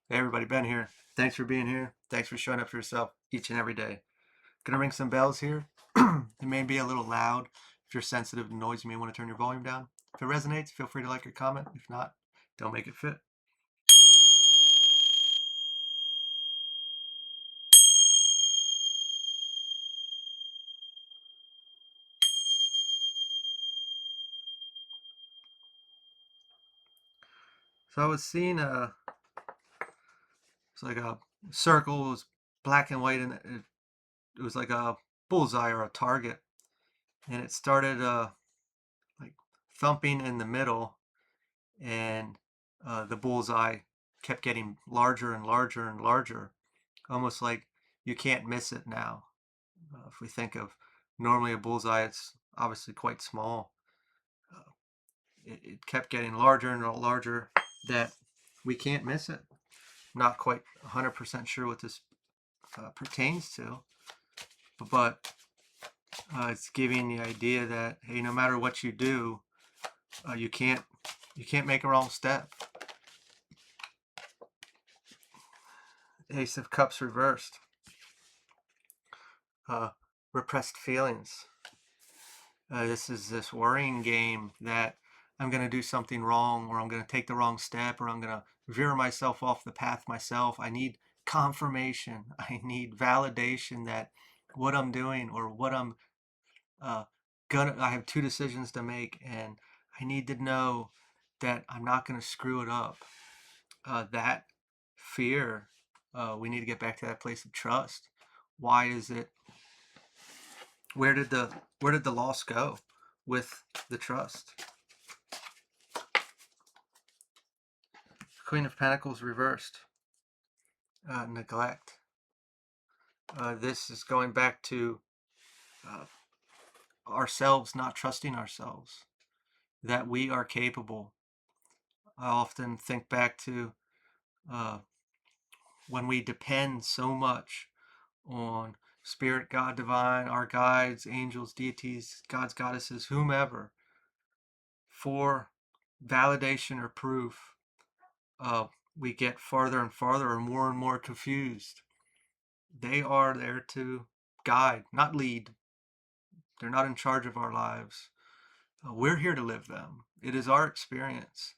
Hey everybody, Ben here. Thanks for being here. Thanks for showing up for yourself each and every day. Gonna ring some bells here. It may be a little loud. If you're sensitive to noise, you may want to turn your volume down. If it resonates, feel free to like or comment. If not, don't make it fit. So I was seeing it's like a circle, it was black and white, and it was like a bullseye or a target, and it started like thumping in the middle, and the bullseye kept getting larger and larger and larger, almost like you can't miss it now. If we think of normally a bullseye, it's obviously quite small. Uh, it kept getting larger and larger that we can't miss it. Not quite 100% sure what this pertains to, but it's giving the idea that hey, no matter what you do, you can't make a wrong step. Ace of Cups reversed. Uh, Repressed feelings. This is this worrying game that I'm going to do something wrong, or I'm going to take the wrong step, or I'm going to veer myself off the path myself. I need confirmation. I need validation that what I'm doing or what I'm uh, I have two decisions to make, and I need to know that I'm not going to screw it up. That fear, we need to get back to that place of trust. Why is it? Where did the loss go with the trust? Queen of Pentacles reversed. Neglect. This is going back to uh, ourselves not trusting ourselves, that we are capable. I often think back to uh, when we depend so much on spirit, God, divine, our guides, angels, deities, gods, goddesses, whomever, for validation or proof. We get farther and farther or more confused. They are there to guide, not lead. They're not in charge of our lives. We're here to live them. It is our experience.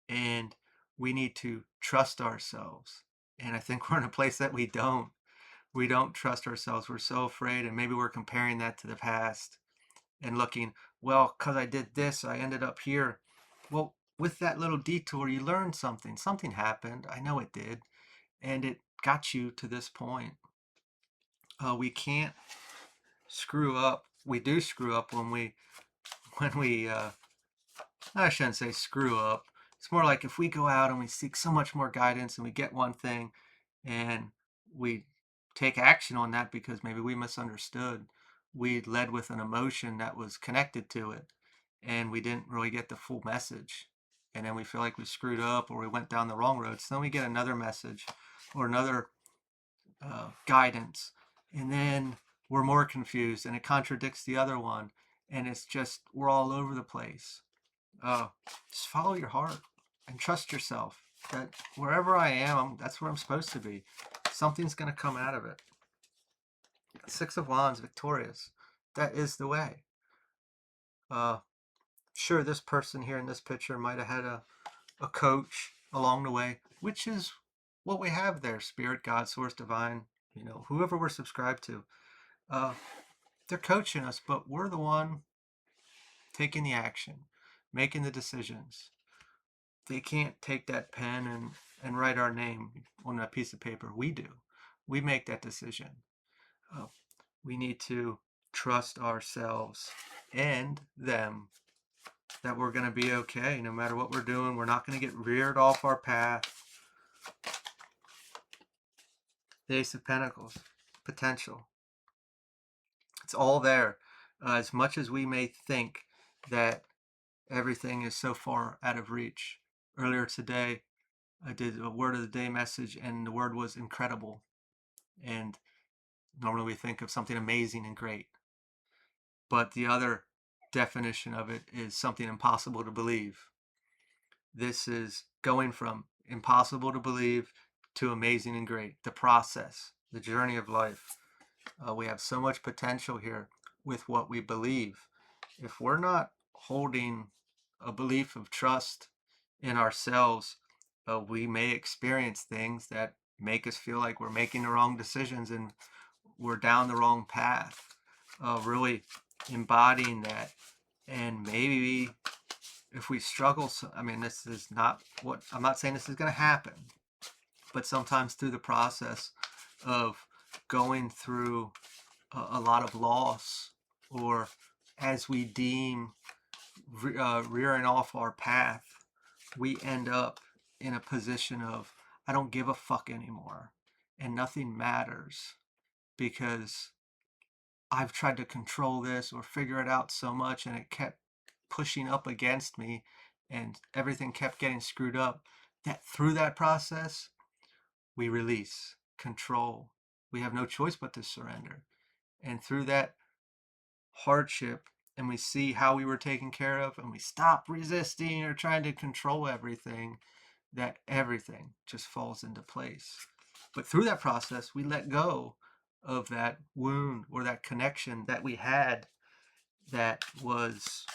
And we need to trust ourselves. And I think we're in a place that we don't. We don't trust ourselves. We're so afraid. And maybe we're comparing that to the past and looking, well, because I did this, I ended up here. Well, with that little detour, you learned something. Something happened. I know it did. And it got you to this point. We can't screw up. We do screw up when we I shouldn't say screw up. It's more like if we go out and we seek so much more guidance and we get one thing and we take action on that because maybe we misunderstood. We led with an emotion that was connected to it and we didn't really get the full message. And then we feel like we screwed up or we went down the wrong road. So then we get another message or another guidance. And then we're more confused and it contradicts the other one. And it's just, we're all over the place. uh, just follow your heart and trust yourself that wherever I am, that's where I'm supposed to be. Something's going to come out of it. Six of Wands, victorious. That is the way. Uh, sure, this person here in this picture might have had a coach along the way, which is what we have there: spirit, God, source, divine, whoever we're subscribed to. Uh, they're coaching us, but we're the one taking the action, making the decisions. They can't take that pen and write our name on a piece of paper. We do. We make that decision. Uh, we need to trust ourselves and them that we're going to be okay no matter what we're doing. We're not going to get reared off our path. The Ace of Pentacles, potential. It's all there. As much as we may think that everything is so far out of reach. Earlier today, I did a word of the day message, and the word was incredible. And normally we think of something amazing and great, but the other definition of it is something impossible to believe. This is going from impossible to believe to amazing and great. The process, the journey of life. We have so much potential here with what we believe. If we're not holding a belief of trust in ourselves, we may experience things that make us feel like we're making the wrong decisions and we're down the wrong path. Really embodying that. And maybe if we struggle, I mean, this is not what I'm not saying this is going to happen, but sometimes through the process of going through a lot of loss, or as we deem rearing off our path, we end up in a position of, I don't give a fuck anymore and nothing matters because I've tried to control this or figure it out so much and it kept pushing up against me and everything kept getting screwed up, that through that process we release control. We have no choice but to surrender. And through that hardship, and we see how we were taken care of, and we stop resisting or trying to control everything, that everything just falls into place. But through that process, we let go of that wound or that connection that we had that was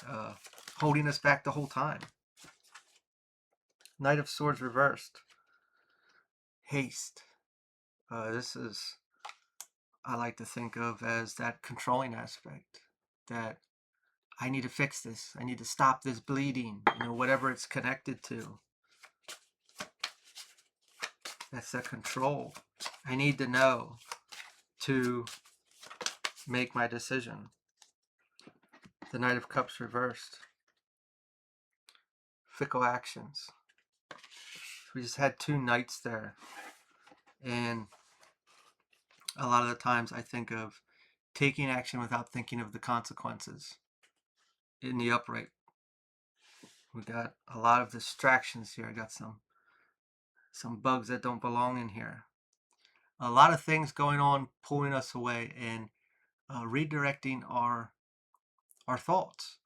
uh, holding us back the whole time. Knight of Swords reversed. Haste. This is, I like to think of as that controlling aspect, that I need to fix this. I need to stop this bleeding, whatever it's connected to. That's that control. I need to know to make my decision. The Knight of Cups reversed. Fickle actions. We just had two knights there. And a lot of the times I think of taking action without thinking of the consequences. In the upright, we got a lot of distractions here. I got some bugs that don't belong in here. A lot of things going on pulling us away and redirecting our thoughts.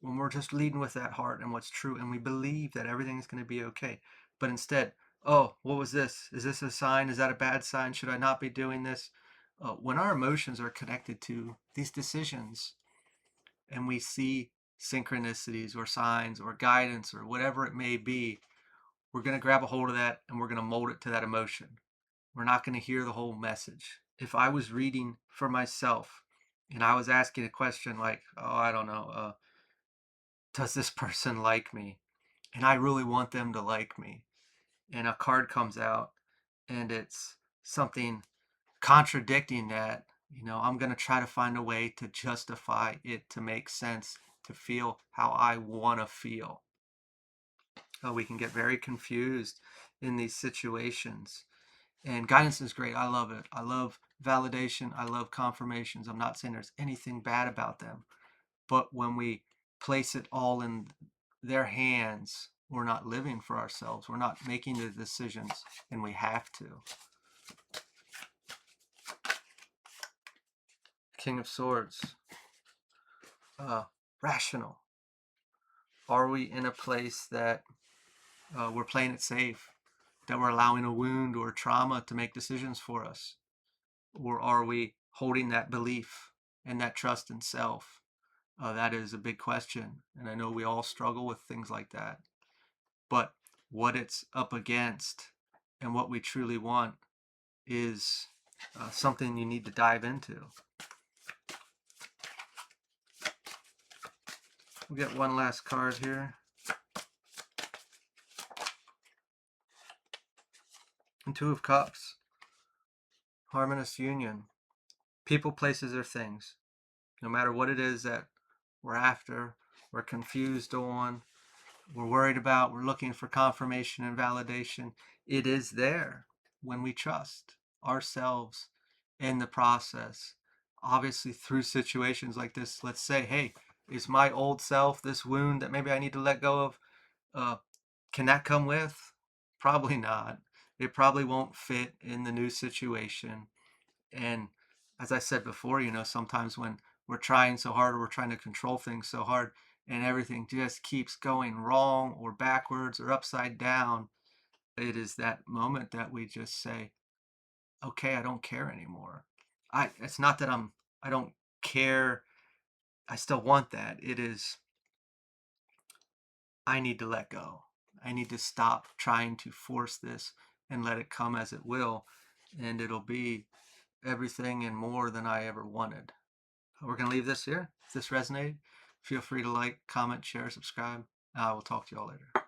When we're just leading with that heart and what's true, and we believe that everything's going to be okay, but instead, oh, what was this? Is this a sign? Is that a bad sign? Should I not be doing this? When our emotions are connected to these decisions, and we see synchronicities or signs or guidance or whatever it may be, we're going to grab a hold of that and we're going to mold it to that emotion. We're not going to hear the whole message. If I was reading for myself and I was asking a question like, oh, I don't know, does this person like me? And I really want them to like me. And a card comes out and it's something contradicting that, I'm going to try to find a way to justify it, to make sense, to feel how I want to feel. We can get very confused in these situations. And guidance is great. I love it. I love validation. I love confirmations. I'm not saying there's anything bad about them. But when we place it all in their hands, we're not living for ourselves. We're not making the decisions, and we have to. King of Swords. Rational. Are we in a place that we're playing it safe, that we're allowing a wound or trauma to make decisions for us? Or are we holding that belief and that trust in self? That is a big question. And I know we all struggle with things like that. But what it's up against and what we truly want is something you need to dive into. We'll get one last card here. And Two of Cups. Harmonious union. People, places, or things. No matter what it is that we're after, we're confused on, we're worried about, we're looking for confirmation and validation, it is there when we trust ourselves in the process. Obviously, through situations like this, let's say, hey, is my old self, this wound that maybe I need to let go of, can that come with? Probably not. It probably won't fit in the new situation. And as I said before, sometimes when we're trying so hard or we're trying to control things so hard and everything just keeps going wrong or backwards or upside down, it is that moment that we just say, okay, I don't care anymore. It's not that I don't care. I still want that. It is, I need to let go. I need to stop trying to force this and let it come as it will. And it'll be everything and more than I ever wanted. We're going to leave this here. If this resonated, feel free to like, comment, share, subscribe. I will talk to you all later.